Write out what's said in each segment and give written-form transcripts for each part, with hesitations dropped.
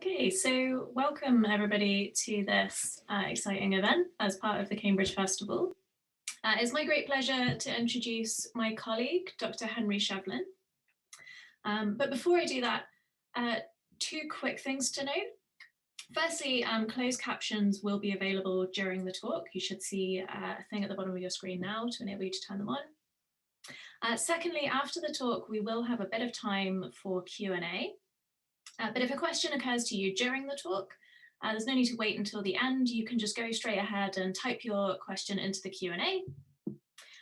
Okay, so welcome everybody to this exciting event as part of the Cambridge Festival. It's my great pleasure to introduce my colleague, Dr. Henry Shevlin. But before I do that, two quick things to note. Firstly, closed captions will be available during the talk. You should see a thing at the bottom of your screen now to enable you to turn them on. Secondly, after the talk, we will have a bit of time for Q&A. But if a question occurs to you during the talk, there's no need to wait until the end. You can just go straight ahead and type your question into the Q&A,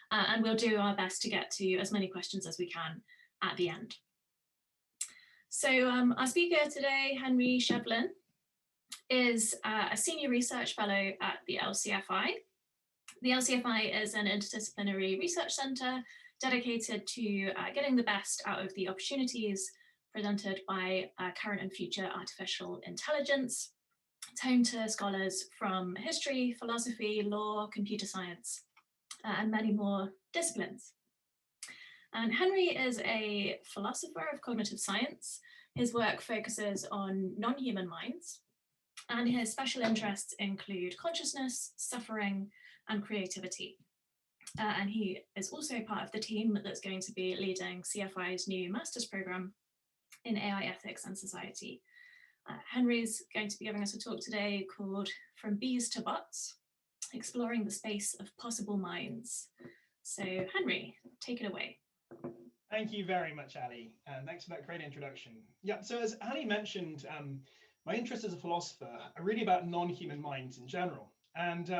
and we'll do our best to get to as many questions as we can at the end. So our speaker today, Henry Shevlin, is a senior research fellow at the LCFI. The LCFI is an interdisciplinary research centre dedicated to getting the best out of the opportunities presented by current and future artificial intelligence. It's home to scholars from history, philosophy, law, computer science, and many more disciplines. And Henry is a philosopher of cognitive science. His work focuses on non-human minds, and his special interests include consciousness, suffering, and creativity. And he is also part of the team that's going to be leading CFI's new master's program in AI ethics and society. Henry's going to be giving us a talk today called From Bees to Bots, Exploring the Space of Possible Minds. So Henry, take it away. Thank you very much, Ali, and thanks for that great introduction. Yeah, so as Ali mentioned, my interests as a philosopher are really about non-human minds in general. And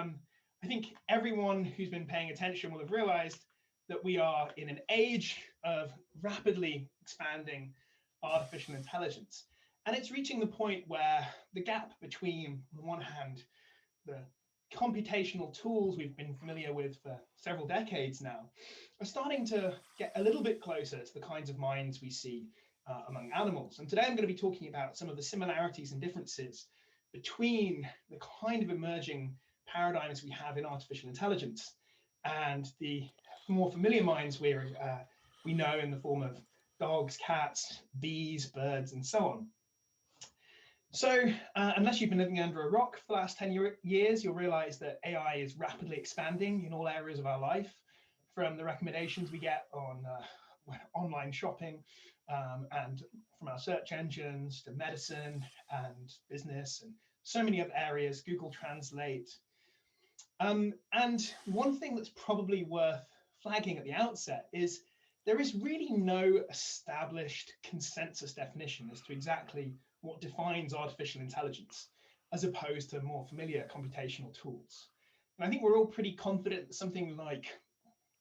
I think everyone who's been paying attention will have realized that we are in an age of rapidly expanding artificial intelligence. And it's reaching the point where the gap between, on the one hand, the computational tools we've been familiar with for several decades now are starting to get a little bit closer to the kinds of minds we see among animals. And today I'm going to be talking about some of the similarities and differences between the kind of emerging paradigms we have in artificial intelligence and the more familiar minds we know in the form of dogs, cats, bees, birds, and so on. So unless you've been living under a rock for the last 10 years, you'll realize that AI is rapidly expanding in all areas of our life, from the recommendations we get on online shopping and from our search engines to medicine and business and so many other areas, Google Translate. And one thing that's probably worth flagging at the outset is there is really no established consensus definition as to exactly what defines artificial intelligence, as opposed to more familiar computational tools. And I think we're all pretty confident that something like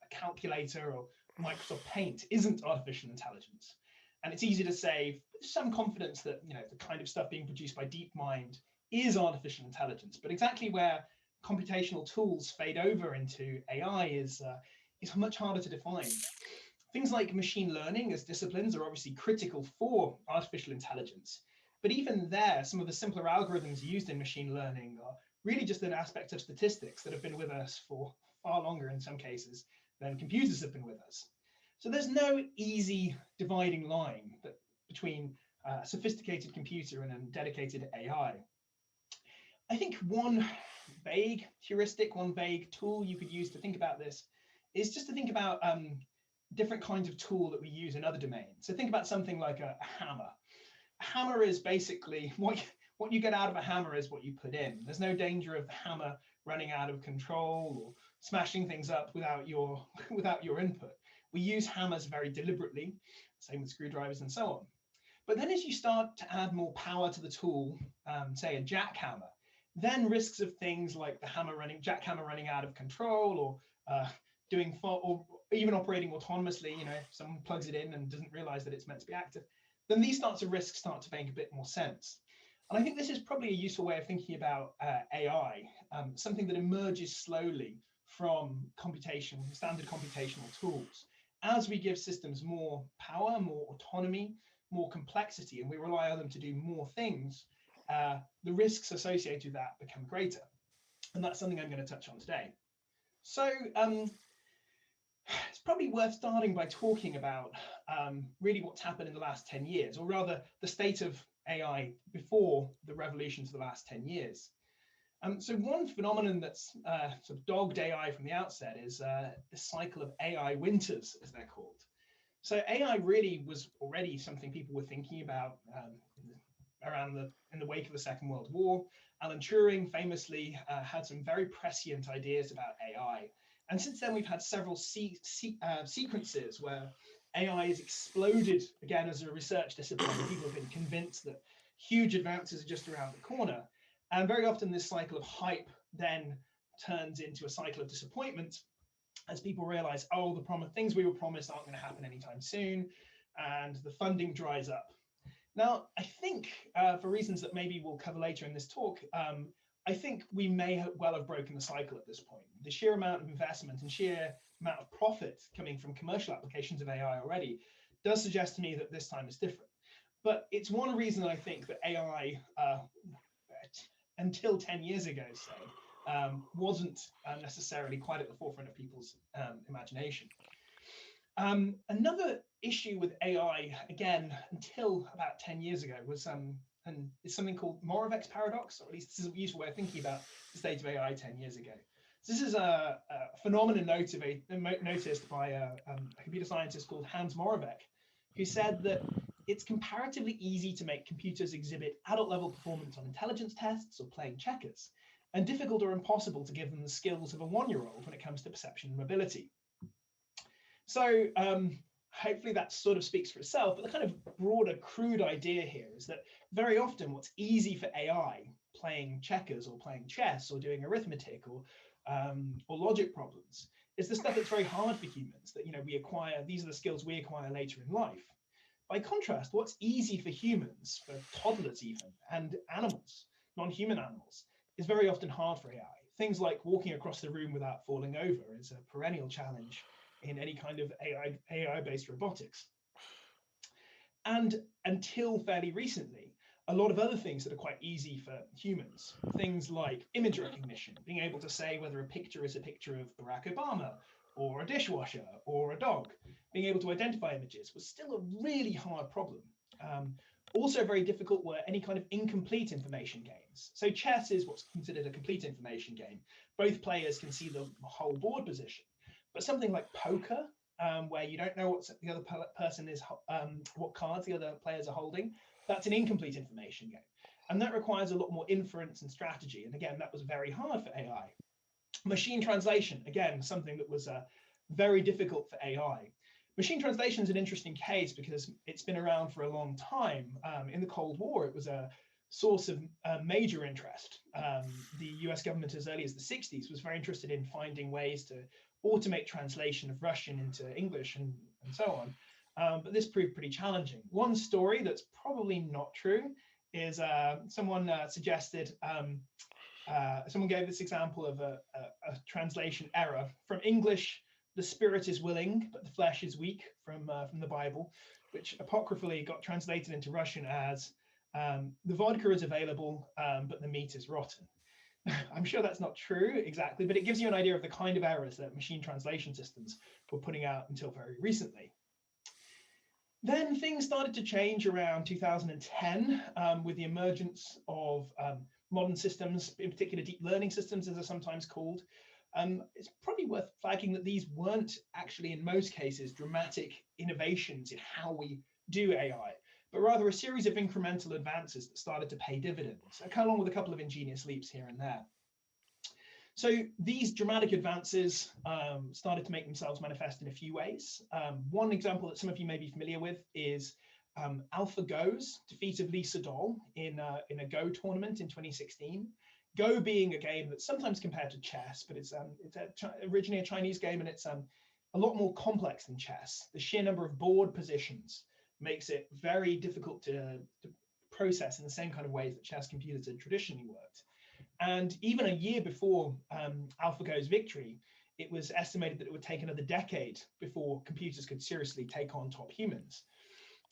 a calculator or Microsoft Paint isn't artificial intelligence. And it's easy to say with some confidence that, you know, the kind of stuff being produced by DeepMind is artificial intelligence. But exactly where computational tools fade over into AI is much harder to define. Things like machine learning as disciplines are obviously critical for artificial intelligence. But even there, some of the simpler algorithms used in machine learning are really just an aspect of statistics that have been with us for far longer in some cases than computers have been with us. So there's no easy dividing line between a sophisticated computer and a dedicated AI. I think one vague heuristic, one vague tool you could use to think about this is just to think about different kinds of tool that we use in other domains. So think about something like a hammer. A hammer is basically what you get out of a hammer is what you put in. There's no danger of the hammer running out of control or smashing things up without your input. We use hammers very deliberately, same with screwdrivers and so on. But then as you start to add more power to the tool, say a jackhammer, then risks of things like the jackhammer running out of control or or even operating autonomously, you know, if someone plugs it in and doesn't realize that it's meant to be active, then these sorts of risks start to make a bit more sense. And I think this is probably a useful way of thinking about AI, something that emerges slowly from standard computational tools. As we give systems more power, more autonomy, more complexity, and we rely on them to do more things, the risks associated with that become greater. And that's something I'm going to touch on today. So it's probably worth starting by talking about really what's happened in the last 10 years, or rather the state of AI before the revolutions of the last 10 years. So one phenomenon that's sort of dogged AI from the outset is the cycle of AI winters, as they're called. So AI really was already something people were thinking about in the wake of the Second World War. Alan Turing famously had some very prescient ideas about AI. And since then, we've had several sequences where AI has exploded again as a research discipline. People have been convinced that huge advances are just around the corner. And very often this cycle of hype then turns into a cycle of disappointment as people realize, oh, the things we were promised aren't going to happen anytime soon, and the funding dries up. Now, I think for reasons that maybe we'll cover later in this talk, I think we may well have broken the cycle at this point. The sheer amount of investment and sheer amount of profit coming from commercial applications of AI already does suggest to me that this time is different. But it's one reason I think that AI, until 10 years ago, say, wasn't necessarily quite at the forefront of people's imagination. Another issue with AI, again, until about 10 years ago, was is something called Moravec's paradox, or at least this is a useful way of thinking about the state of AI 10 years ago. So this is a phenomenon noticed by a computer scientist called Hans Moravec, who said that it's comparatively easy to make computers exhibit adult-level performance on intelligence tests or playing checkers, and difficult or impossible to give them the skills of a one-year-old when it comes to perception and mobility. So hopefully that sort of speaks for itself, but the kind of broader, crude idea here is that very often what's easy for AI, playing checkers or playing chess or doing arithmetic or logic problems, is the stuff that's very hard for humans that we acquire. These are the skills we acquire later in life. By contrast, what's easy for humans, for toddlers even, and animals, non-human animals, is very often hard for AI. Things like walking across the room without falling over is a perennial challenge in any kind of AI-based robotics. And until fairly recently, a lot of other things that are quite easy for humans, things like image recognition, being able to say whether a picture is a picture of Barack Obama or a dishwasher or a dog, being able to identify images was still a really hard problem. Also very difficult were any kind of incomplete information games. So chess is what's considered a complete information game. Both players can see the whole board position. But something like poker, where you don't know what the other person is, what cards the other players are holding, that's an incomplete information game. And that requires a lot more inference and strategy. And again, that was very hard for AI. Machine translation, again, something that was very difficult for AI. Machine translation is an interesting case because it's been around for a long time. In the Cold War, it was a source of major interest. The US government, as early as the 60s, was very interested in finding ways to automate translation of Russian into English and so on. But this proved pretty challenging. One story that's probably not true is someone suggested, someone gave this example of a translation error from English: "The spirit is willing, but the flesh is weak," from the Bible, which apocryphally got translated into Russian as "The vodka is available, but the meat is rotten." I'm sure that's not true exactly, but it gives you an idea of the kind of errors that machine translation systems were putting out until very recently. Then things started to change around 2010 with the emergence of modern systems, in particular deep learning systems, as they're sometimes called. It's probably worth flagging that these weren't actually, in most cases, dramatic innovations in how we do AI, but rather a series of incremental advances that started to pay dividends, along with a couple of ingenious leaps here and there. So these dramatic advances started to make themselves manifest in a few ways. One example that some of you may be familiar with is AlphaGo's defeat of Lee Sedol in a Go tournament in 2016. Go being a game that's sometimes compared to chess, but it's originally a Chinese game, and it's a lot more complex than chess. The sheer number of board positions makes it very difficult to process in the same kind of ways that chess computers had traditionally worked. And even a year before AlphaGo's victory, it was estimated that it would take another decade before computers could seriously take on top humans.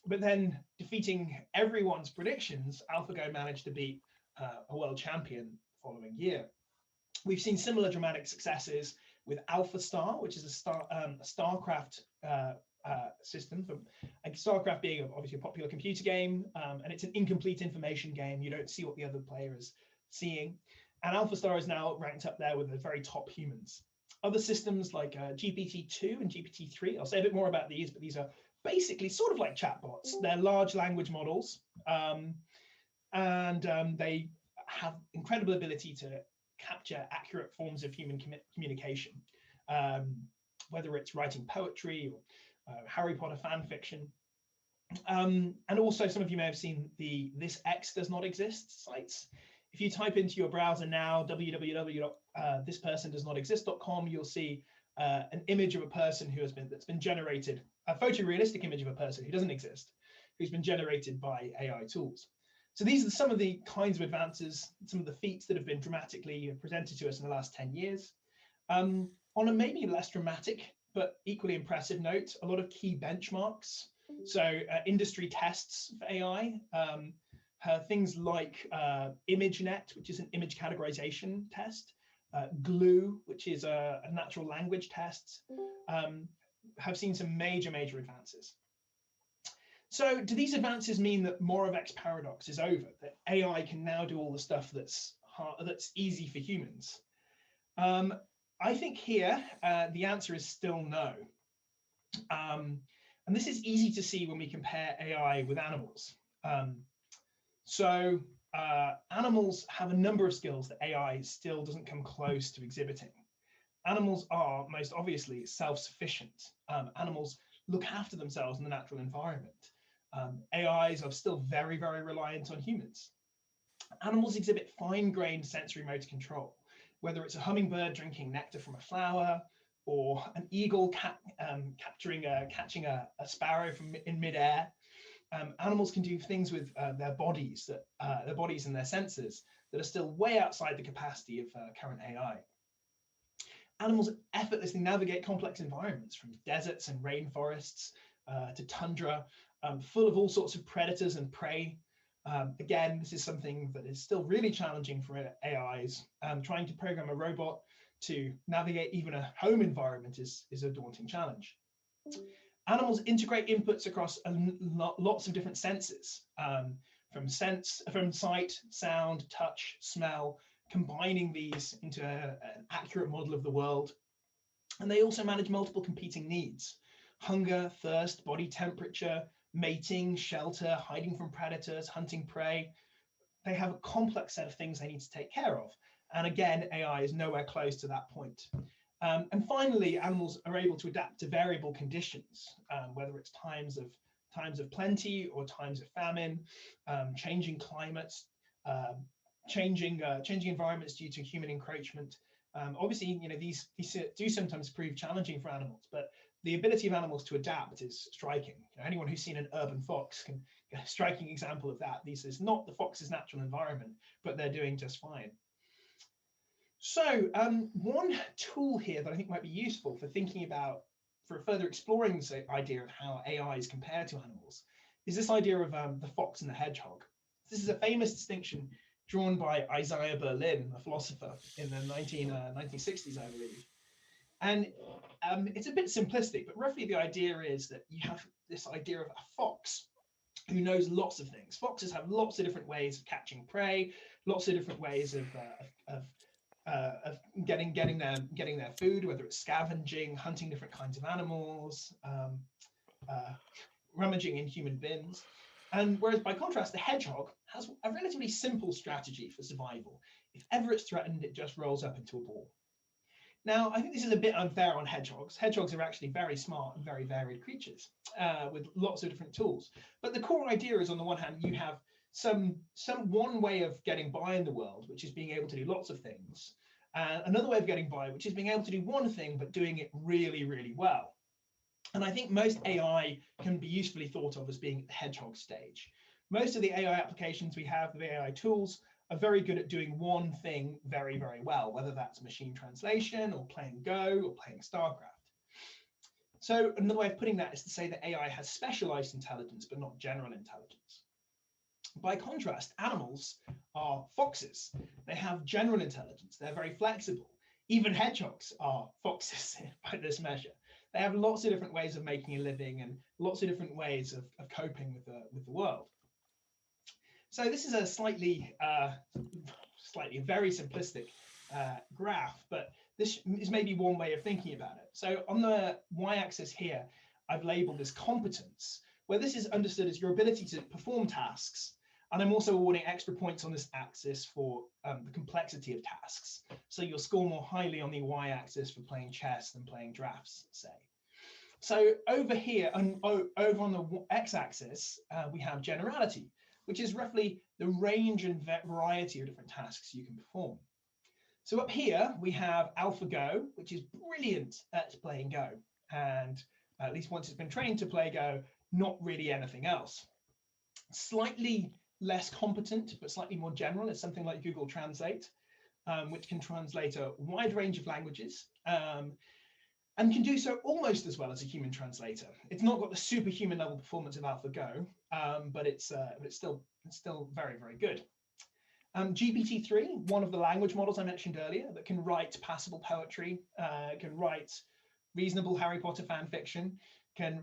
But then, defeating everyone's predictions, AlphaGo managed to beat a world champion the following year. We've seen similar dramatic successes with AlphaStar, which is a StarCraft system. And StarCraft being obviously a popular computer game, and it's an incomplete information game. You don't see what the other player is seeing. And AlphaStar is now ranked up there with the very top humans. Other systems like GPT-2 and GPT-3, I'll say a bit more about these, but these are basically sort of like chatbots. They're large language models, and they have incredible ability to capture accurate forms of human communication, whether it's writing poetry or Harry Potter fan fiction. And also, some of you may have seen the "this X does not exist" sites. If you type into your browser now www.thispersondoesnotexist.com, you'll see an image of a person that's been generated, a photorealistic image of a person who doesn't exist, who's been generated by AI tools. So these are some of the kinds of advances, some of the feats that have been dramatically presented to us in the last 10 years. On a maybe less dramatic but equally impressive note, a lot of key benchmarks. So industry tests for AI, things like ImageNet, which is an image categorization test, GLUE, which is a natural language test, have seen some major advances. So do these advances mean that Moravec's paradox is over, that AI can now do all the stuff that's easy for humans? I think here the answer is still no. And this is easy to see when we compare AI with animals. Animals have a number of skills that AI still doesn't come close to exhibiting. Animals are most obviously self-sufficient. Animals look after themselves in the natural environment. AIs are still very reliant on humans. Animals exhibit fine-grained sensory motor control, whether it's a hummingbird drinking nectar from a flower, or an eagle catching a sparrow in midair. Animals can do things with their bodies and their senses that are still way outside the capacity of current AI. Animals effortlessly navigate complex environments, from deserts and rainforests to tundra, full of all sorts of predators and prey. Again, this is something that is still really challenging for AIs. Trying to program a robot to navigate even a home environment is a daunting challenge. Animals integrate inputs across lots of different senses, from sight, sound, touch, smell, combining these into an accurate model of the world. And they also manage multiple competing needs: hunger, thirst, body temperature, mating, shelter, hiding from predators, hunting prey. They have a complex set of things they need to take care of. And again, AI is nowhere close to that point. And finally, animals are able to adapt to variable conditions, whether it's times of plenty or times of famine, changing climates, changing environments due to human encroachment. Obviously, these do sometimes prove challenging for animals, but the ability of animals to adapt is striking. Anyone who's seen an urban fox can get a striking example of that. This is not the fox's natural environment, but they're doing just fine. So one tool here that I think might be useful for further exploring this idea of how AIs compare to animals is this idea of the fox and the hedgehog. This is a famous distinction drawn by Isaiah Berlin, a philosopher in the 1960s, I believe. And it's a bit simplistic, but roughly the idea is that you have this idea of a fox who knows lots of things. Foxes have lots of different ways of catching prey, lots of different ways of getting their food, whether it's scavenging, hunting different kinds of animals, rummaging in human bins. And whereas by contrast, the hedgehog has a relatively simple strategy for survival. If ever it's threatened, it just rolls up into a ball. Now, I think this is a bit unfair on hedgehogs. Hedgehogs are actually very smart and very varied creatures with lots of different tools. But the core idea is, on the one hand, you have some one way of getting by in the world, which is being able to do lots of things. Another way of getting by, which is being able to do one thing, but doing it really well. And I think most AI can be usefully thought of as being at the hedgehog stage. Most of the AI applications we have, the AI tools, are very good at doing one thing very well, whether that's machine translation or playing Go or playing StarCraft. So another way of putting that is to say that AI has specialized intelligence, but not general intelligence. By contrast, animals are foxes. They have general intelligence. They're very flexible. Even hedgehogs are foxes by this measure. They have lots of different ways of making a living and lots of different ways of coping with the world. So this is a slightly very simplistic graph, but this is maybe one way of thinking about it. So on the y-axis here, I've labeled this competence, where this is understood as your ability to perform tasks. And I'm also awarding extra points on this axis for the complexity of tasks. So you'll score more highly on the y-axis for playing chess than playing drafts, say. So over here, and over on the x-axis, we have generality, which is roughly the range and variety of different tasks you can perform. So up here, we have AlphaGo, which is brilliant at playing Go. And at least once it's been trained to play Go, not really anything else. Slightly less competent, but slightly more general is something like Google Translate, which can translate a wide range of languages and can do so almost as well as a human translator. It's not got the superhuman level performance of AlphaGo, but it's still very, very good. GPT-3, one of the language models I mentioned earlier, that can write passable poetry, can write reasonable Harry Potter fan fiction, can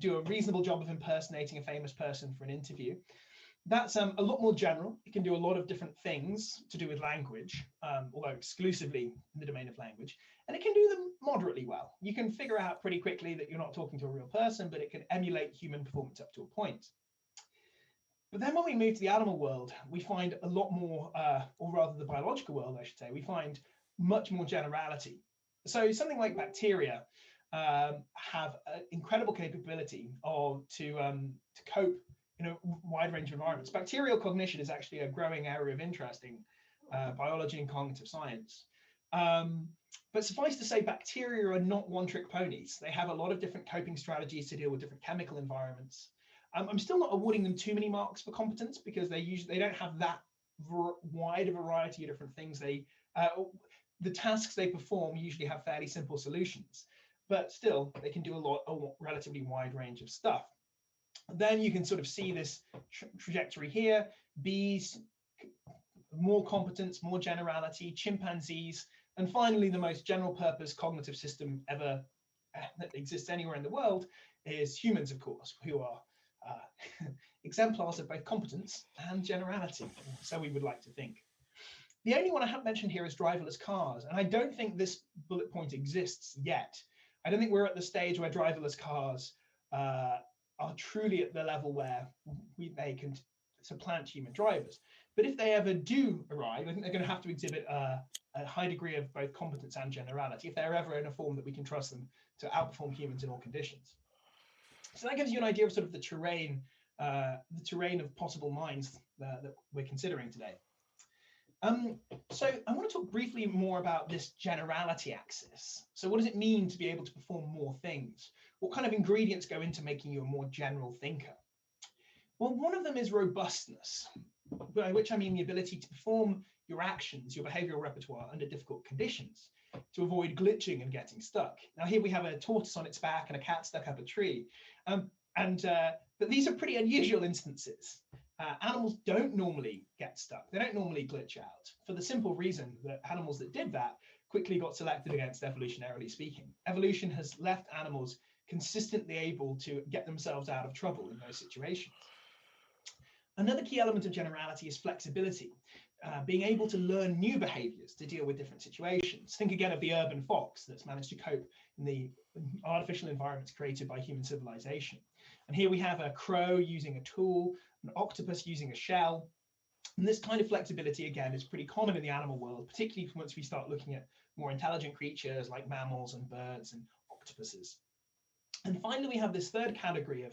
do a reasonable job of impersonating a famous person for an interview. That's a lot more general. It can do a lot of different things to do with language, although exclusively in the domain of language, and it can do them moderately well. You can figure out pretty quickly that you're not talking to a real person, but it can emulate human performance up to a point. But then when we move to the animal world, we find a lot more, or rather the biological world, I should say, we find much more generality. So something like bacteria have an incredible capability to cope in a wide range of environments. Bacterial cognition is actually a growing area of interest in biology and cognitive science. But suffice to say, bacteria are not one-trick ponies. They have a lot of different coping strategies to deal with different chemical environments. I'm still not awarding them too many marks for competence because they don't have that wide a variety of different things. The tasks they perform usually have fairly simple solutions, but still they can do a relatively wide range of stuff. Then you can sort of see this trajectory here. Bees, more competence, more generality, chimpanzees, and finally the most general purpose cognitive system ever that exists anywhere in the world is humans, of course, who are exemplars of both competence and generality, so we would like to think. The only one I haven't mentioned here is driverless cars, and I don't think this bullet point exists yet. I don't think we're at the stage where driverless cars are truly at the level where they can supplant human drivers. But if they ever do arrive, I think they're going to have to exhibit a high degree of both competence and generality if they're ever in a form that we can trust them to outperform humans in all conditions. So that gives you an idea of sort of the terrain of possible minds that we're considering today. So I want to talk briefly more about this generality axis. So what does it mean to be able to perform more things? What kind of ingredients go into making you a more general thinker? Well, one of them is robustness, by which I mean the ability to perform your actions, your behavioral repertoire under difficult conditions, to avoid glitching and getting stuck. Now here we have a tortoise on its back and a cat stuck up a tree. But these are pretty unusual instances. Animals don't normally get stuck. They don't normally glitch out for the simple reason that animals that did that quickly got selected against, evolutionarily speaking. Evolution has left animals consistently able to get themselves out of trouble in those situations. Another key element of generality is flexibility, being able to learn new behaviors to deal with different situations. Think again of the urban fox that's managed to cope in the artificial environments created by human civilization. And here we have a crow using a tool, an octopus using a shell. And this kind of flexibility, again, is pretty common in the animal world, particularly once we start looking at more intelligent creatures like mammals and birds and octopuses. And finally, we have this third category of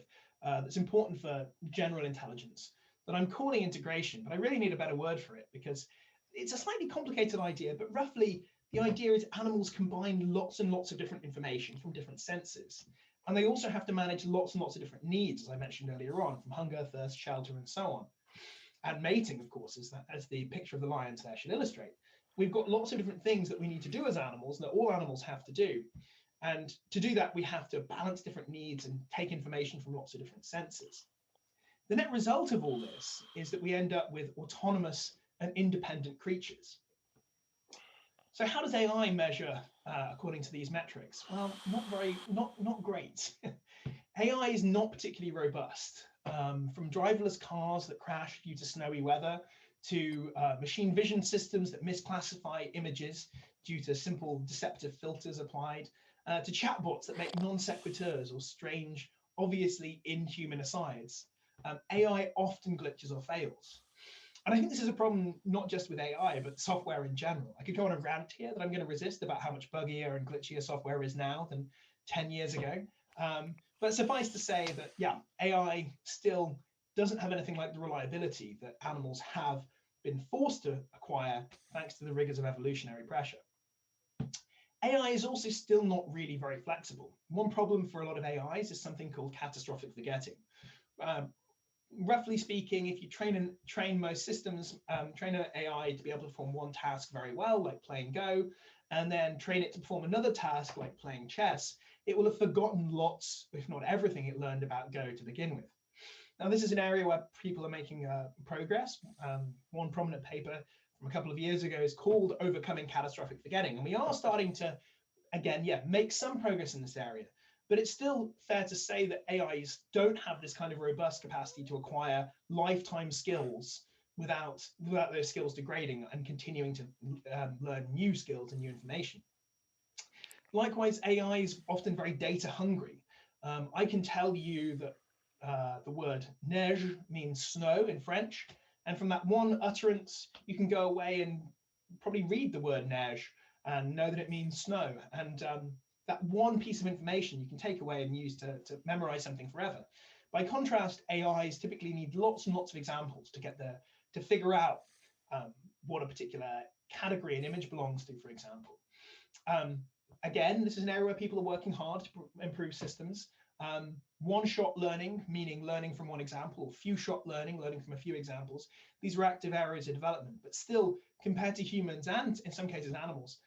that's important for general intelligence that I'm calling integration, but I really need a better word for it because it's a slightly complicated idea, but roughly the idea is animals combine lots and lots of different information from different senses. And they also have to manage lots and lots of different needs, as I mentioned earlier on, from hunger, thirst, shelter, and so on. And mating, of course, as the picture of the lions there should illustrate. We've got lots of different things that we need to do as animals that all animals have to do. And to do that, we have to balance different needs and take information from lots of different senses. The net result of all this is that we end up with autonomous and independent creatures. So how does AI measure according to these metrics? Well, not great. AI is not particularly robust. From driverless cars that crash due to snowy weather, to machine vision systems that misclassify images due to simple deceptive filters applied, to chatbots that make non sequiturs or strange, obviously inhuman asides. AI often glitches or fails. And I think this is a problem not just with AI, but software in general. I could go on a rant here that I'm going to resist about how much buggier and glitchier software is now than 10 years ago. But suffice to say that, yeah, AI still doesn't have anything like the reliability that animals have been forced to acquire thanks to the rigors of evolutionary pressure. AI is also still not really very flexible. One problem for a lot of AIs is something called catastrophic forgetting. Roughly speaking, if you train most systems, train an AI to be able to perform one task very well, like playing Go, and then train it to perform another task, like playing chess, it will have forgotten lots, if not everything, it learned about Go to begin with. Now, this is an area where people are making progress. One prominent paper from a couple of years ago is called Overcoming Catastrophic Forgetting, and we are starting to, again, make some progress in this area. But it's still fair to say that AIs don't have this kind of robust capacity to acquire lifetime skills without those skills degrading and continuing to learn new skills and new information. Likewise, AI is often very data hungry. I can tell you that the word neige means snow in French, and from that one utterance, you can go away and probably read the word neige and know that it means snow. And that one piece of information you can take away and use to memorize something forever. By contrast, AIs typically need lots and lots of examples to get there, to figure out what a particular category an image belongs to, for example. Again, this is an area where people are working hard to improve systems. One-shot learning, meaning learning from one example, or few-shot learning, learning from a few examples. These are active areas of development, but still, compared to humans and in some cases animals,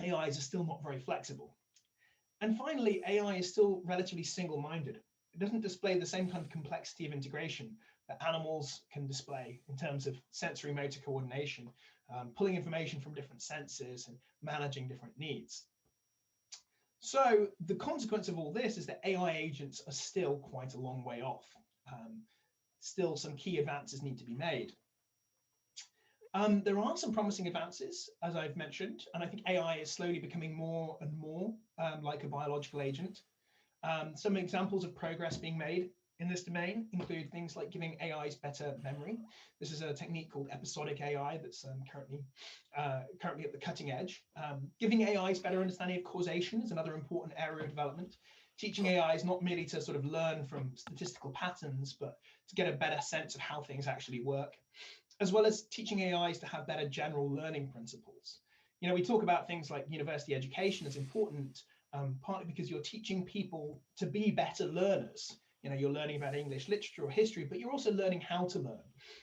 AIs are still not very flexible. And finally, AI is still relatively single-minded. It doesn't display the same kind of complexity of integration that animals can display in terms of sensory motor coordination, pulling information from different senses and managing different needs. So the consequence of all this is that AI agents are still quite a long way off. Still, some key advances need to be made. There are some promising advances, as I've mentioned, and I think AI is slowly becoming more and more like a biological agent. Some examples of progress being made in this domain include things like giving AIs better memory. This is a technique called episodic AI that's currently at the cutting edge. Giving AIs better understanding of causation is another important area of development. Teaching AIs not merely to sort of learn from statistical patterns, but to get a better sense of how things actually work, as well as teaching AIs to have better general learning principles. You know, we talk about things like university education as important, partly because you're teaching people to be better learners. You know, you're learning about English literature or history, but you're also learning how to learn.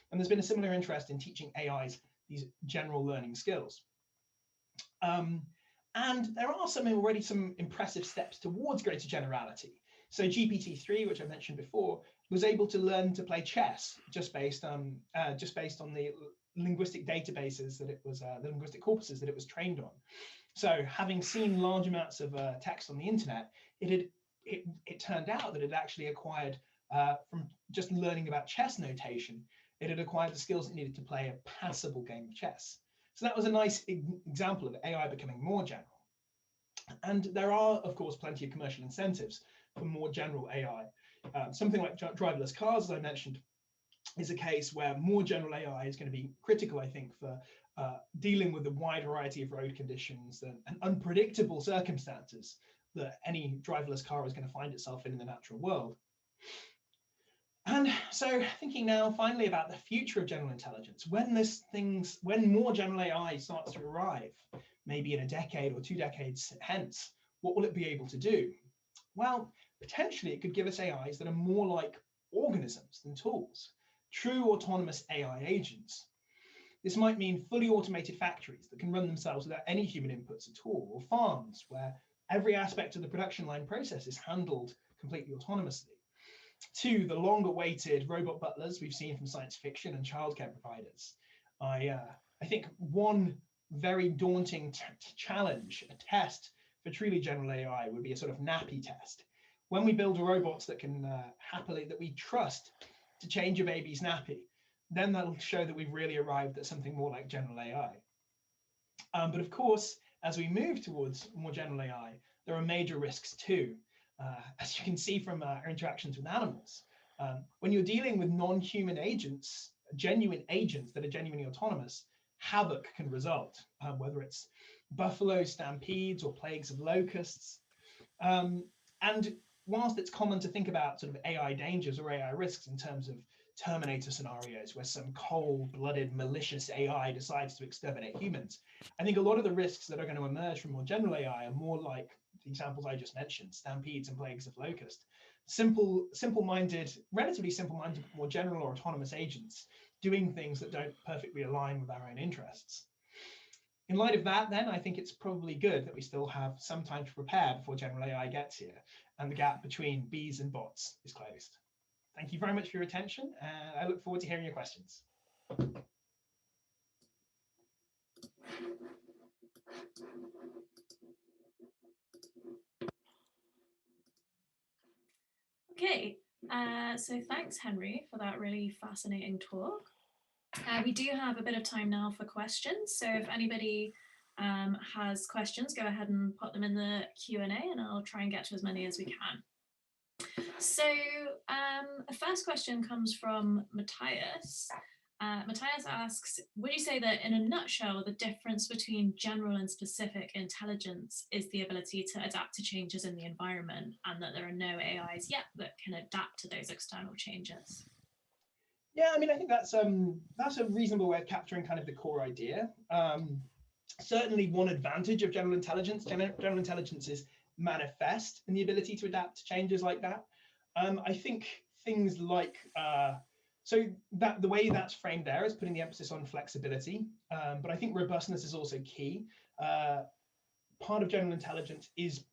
And there's been a similar interest in teaching AIs these general learning skills. And there are already some impressive steps towards greater generality. So GPT-3, which I mentioned before, was able to learn to play chess just based on the linguistic databases that it was, the linguistic corpuses that it was trained on. So having seen large amounts of text on the internet, it turned out that it actually acquired, from just learning about chess notation, it had acquired the skills it needed to play a passable game of chess. So that was a nice example of AI becoming more general. And there are, of course, plenty of commercial incentives for more general AI. Something like driverless cars, as I mentioned, is a case where more general AI is going to be critical, I think, for dealing with the wide variety of road conditions and unpredictable circumstances that any driverless car is going to find itself in the natural world. And so thinking now finally about the future of general intelligence, when more general AI starts to arrive, maybe in a decade or 2 decades hence, what will it be able to do? Well, potentially it could give us AIs that are more like organisms than tools, true autonomous AI agents. This might mean fully automated factories that can run themselves without any human inputs at all, or farms where every aspect of the production line process is handled completely autonomously, to the long-awaited robot butlers we've seen from science fiction and childcare providers. I think one very daunting challenge, a test for truly general AI would be a sort of nappy test. When we build robots that can that we trust to change a baby's nappy, then that'll show that we've really arrived at something more like general AI. But of course, as we move towards more general AI, there are major risks too. As you can see from our interactions with animals, when you're dealing with non-human agents, genuine agents that are genuinely autonomous, havoc can result, whether it's buffalo stampedes or plagues of locusts. And whilst it's common to think about sort of AI dangers or AI risks in terms of Terminator scenarios where some cold-blooded malicious AI decides to exterminate humans, I think a lot of the risks that are going to emerge from more general AI are more like the examples I just mentioned, stampedes and plagues of locusts. Simple-minded, relatively simple-minded, more general or autonomous agents doing things that don't perfectly align with our own interests. In light of that, then, I think it's probably good that we still have some time to prepare before general AI gets here, and the gap between bees and bots is closed. Thank you very much for your attention, and I look forward to hearing your questions. Okay, so thanks, Henry, for that really fascinating talk. We do have a bit of time now for questions, so if anybody has questions, go ahead and put them in the Q&A and I'll try and get to as many as we can. So the first question comes from Matthias. Matthias asks, would you say that in a nutshell, the difference between general and specific intelligence is the ability to adapt to changes in the environment, and that there are no AIs yet that can adapt to those external changes? Yeah, I mean, I think that's a reasonable way of capturing kind of the core idea. Certainly one advantage of general intelligence is manifest in the ability to adapt to changes like that. I think things like, so that the way that's framed there is putting the emphasis on flexibility, but I think robustness is also key. Part of general intelligence is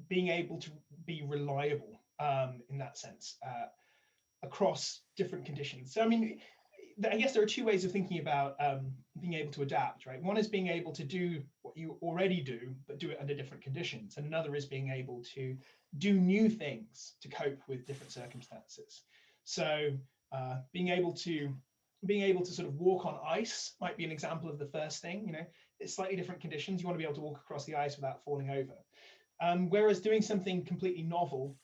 being able to be reliable in that sense across different conditions. So I mean, I guess there are two ways of thinking about being able to adapt, right? One is being able to do what you already do, but do it under different conditions. And another is being able to do new things to cope with different circumstances. So being able to sort of walk on ice might be an example of the first thing. You know, it's slightly different conditions. You want to be able to walk across the ice without falling over. Whereas doing something completely novel,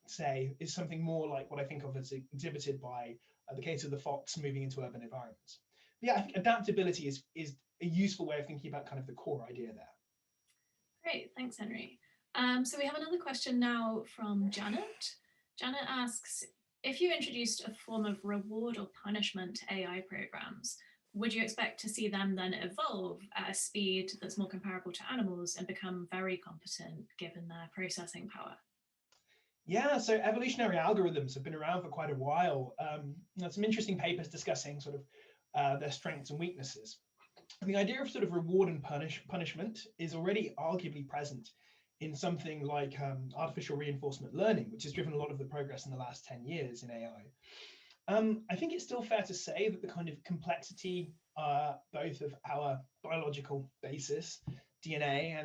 say, is something more like what I think of as exhibited by the case of the fox moving into urban environments. But yeah, I think adaptability is a useful way of thinking about kind of the core idea there. Great, thanks, Henry. So we have another question now from Janet. Janet asks, if you introduced a form of reward or punishment to AI programs, would you expect to see them then evolve at a speed that's more comparable to animals and become very competent given their processing power? Yeah, so evolutionary algorithms have been around for quite a while. Some interesting papers discussing sort of their strengths and weaknesses. And the idea of sort of reward and punishment is already arguably present in something like artificial reinforcement learning, which has driven a lot of the progress in the last 10 years in AI. I think it's still fair to say that the kind of complexity, both of our biological basis, DNA,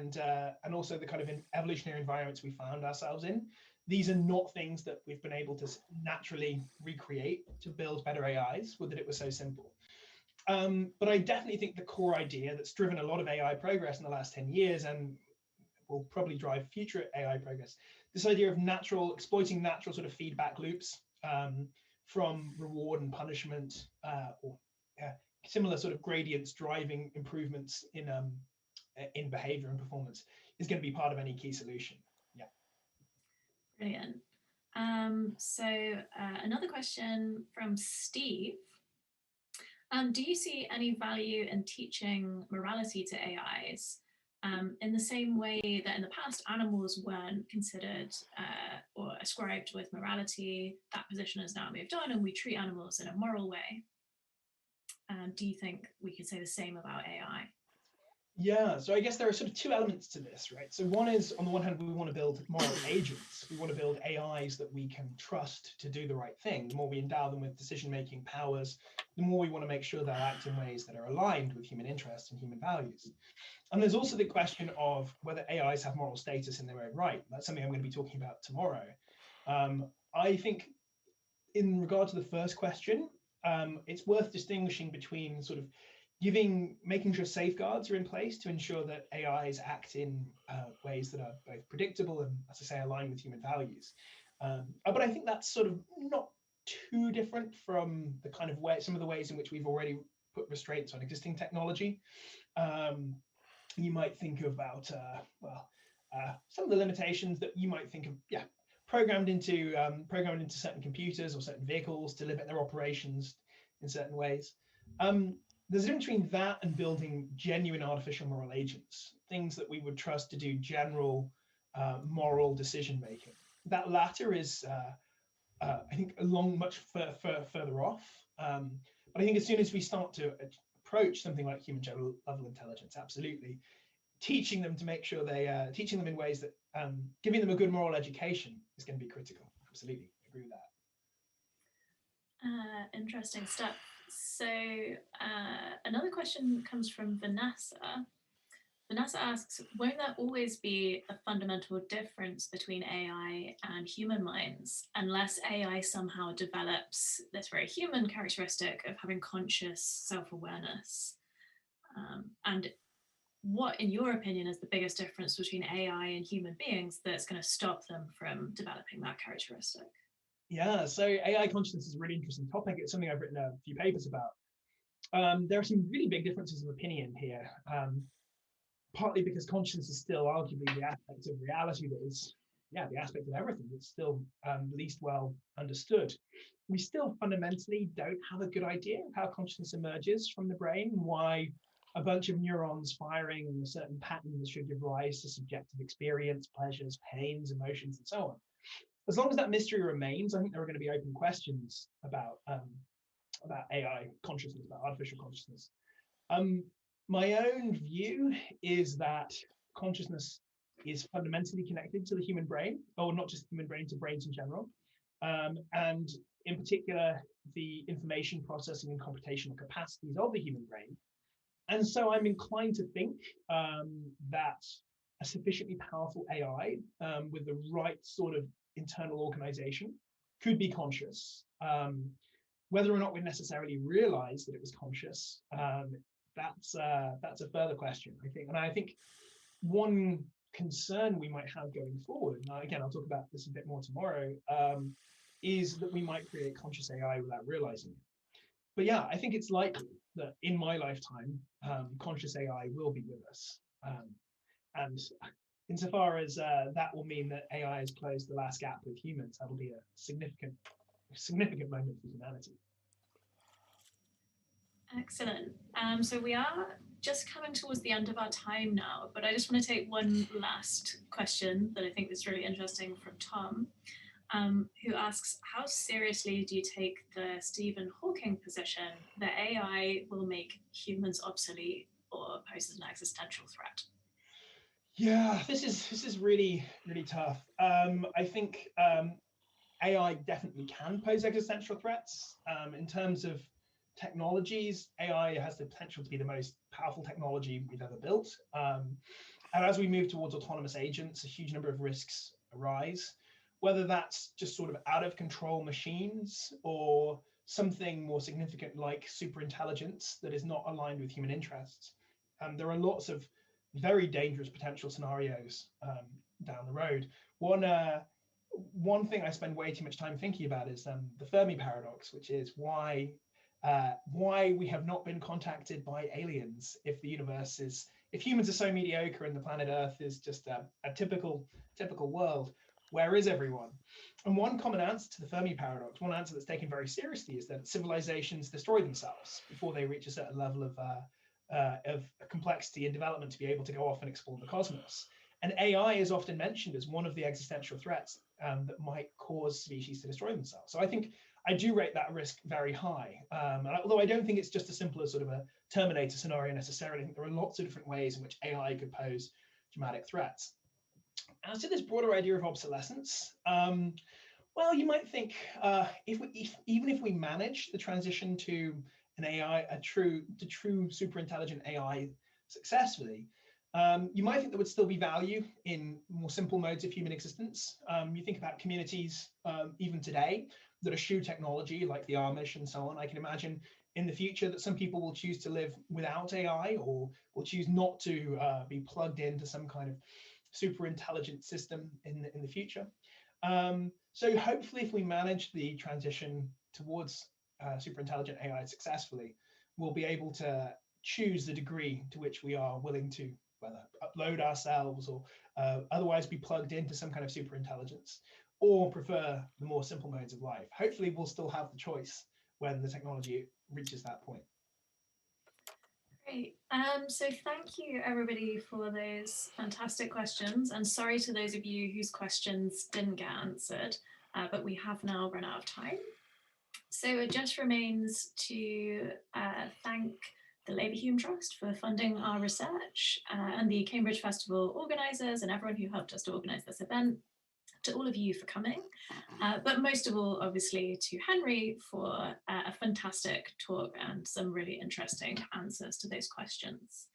and also the kind of evolutionary environments we found ourselves in, these are not things that we've been able to naturally recreate to build better AIs, would that it was so simple. But I definitely think the core idea that's driven a lot of AI progress in the last 10 years and will probably drive future AI progress, this idea of exploiting natural sort of feedback loops from reward and punishment, or similar sort of gradients driving improvements in behavior and performance is going to be part of any key solution. Brilliant. So another question from Steve. Do you see any value in teaching morality to AIs in the same way that in the past animals weren't considered or ascribed with morality? That position has now moved on and we treat animals in a moral way. Do you think we could say the same about AI? Yeah, so I guess there are sort of two elements to this, right? So one is, on the one hand, we want to build moral agents. We want to build AIs that we can trust to do the right thing. The more we endow them with decision-making powers, the more we want to make sure they'll act in ways that are aligned with human interests and human values. And there's also the question of whether AIs have moral status in their own right. That's something I'm going to be talking about tomorrow. I think in regard to the first question, it's worth distinguishing between sort of making sure safeguards are in place to ensure that AIs act in ways that are both predictable and, as I say, aligned with human values. But I think that's sort of not too different from the kind of way, some of the ways in which we've already put restraints on existing technology. You might think about, some of the limitations that you might think of, programmed into certain computers or certain vehicles to limit their operations in certain ways. There's a difference between that and building genuine artificial moral agents, things that we would trust to do general moral decision making. That latter is, I think, much further off. But I think as soon as we start to approach something like human general level intelligence, absolutely, teaching them to make sure teaching them in ways that giving them a good moral education is going to be critical. Absolutely, agree with that. Interesting stuff. So another question comes from Vanessa. Vanessa asks, won't there always be a fundamental difference between AI and human minds unless AI somehow develops this very human characteristic of having conscious self-awareness? And what, in your opinion, is the biggest difference between AI and human beings that's going to stop them from developing that characteristic? Yeah, so AI consciousness is a really interesting topic. It's something I've written a few papers about. There are some really big differences of opinion here, partly because consciousness is still arguably the aspect of reality that is, the aspect of everything that's still least well understood. We still fundamentally don't have a good idea of how consciousness emerges from the brain, why a bunch of neurons firing in a certain pattern should give rise to subjective experience, pleasures, pains, emotions, and so on. As long as that mystery remains, I think there are going to be open questions about AI consciousness, about artificial consciousness. My own view is that consciousness is fundamentally connected to the human brain, or not just the human brain, to brains in general. And in particular, the information processing and computational capacities of the human brain. And so I'm inclined to think that a sufficiently powerful AI with the right sort of internal organization could be conscious. Whether or not we necessarily realize that it was conscious, that's a further question, I think. And I think one concern we might have going forward, and again, I'll talk about this a bit more tomorrow, is that we might create conscious AI without realizing it. But yeah, I think it's likely that in my lifetime, conscious AI will be with us. And insofar as that will mean that AI has closed the last gap with humans, that'll be a significant moment for humanity. Excellent. So we are just coming towards the end of our time now, but I just want to take one last question that I think is really interesting from Tom, who asks, how seriously do you take the Stephen Hawking position that AI will make humans obsolete or poses an existential threat? Yeah, this is really, really tough. I think AI definitely can pose existential threats. In terms of technologies, AI has the potential to be the most powerful technology we've ever built. And as we move towards autonomous agents, a huge number of risks arise, whether that's just sort of out of control machines or something more significant like superintelligence that is not aligned with human interests. There are lots of very dangerous potential scenarios down the road. One thing I spend way too much time thinking about is the Fermi paradox, which is why we have not been contacted by aliens if humans are so mediocre and the planet Earth is just a typical world. Where is everyone? And one common answer to the Fermi paradox, one answer that's taken very seriously, is that civilizations destroy themselves before they reach a certain level of complexity and development to be able to go off and explore the cosmos. And AI is often mentioned as one of the existential threats that might cause species to destroy themselves. So I think I do rate that risk very high. Although I don't think it's just as simple as sort of a Terminator scenario necessarily. I think there are lots of different ways in which AI could pose dramatic threats. As to this broader idea of obsolescence, well, you might think even if we manage the transition to an AI, true super intelligent AI successfully, you might think there would still be value in more simple modes of human existence. You think about communities even today that eschew technology like the Amish and so on. I can imagine in the future that some people will choose to live without AI or will choose not to be plugged into some kind of super intelligent system in the future. So hopefully if we manage the transition towards super intelligent AI successfully, we'll be able to choose the degree to which we are willing to whether upload ourselves or otherwise be plugged into some kind of super intelligence, or prefer the more simple modes of life. Hopefully we'll still have the choice when the technology reaches that point. Great. So thank you everybody for those fantastic questions, and sorry to those of you whose questions didn't get answered, but we have now run out of time. So it just remains to thank the Labour Hume Trust for funding our research, and the Cambridge Festival organisers and everyone who helped us to organise this event, to all of you for coming, but most of all, obviously, to Henry for a fantastic talk and some really interesting answers to those questions.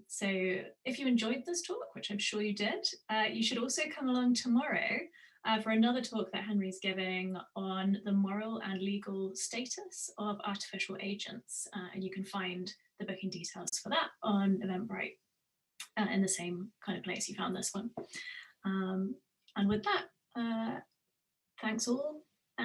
So if you enjoyed this talk, which I'm sure you did, you should also come along tomorrow for another talk that Henry's giving on the moral and legal status of artificial agents. And you can find the booking details for that on Eventbrite in the same kind of place you found this one. And with that, thanks all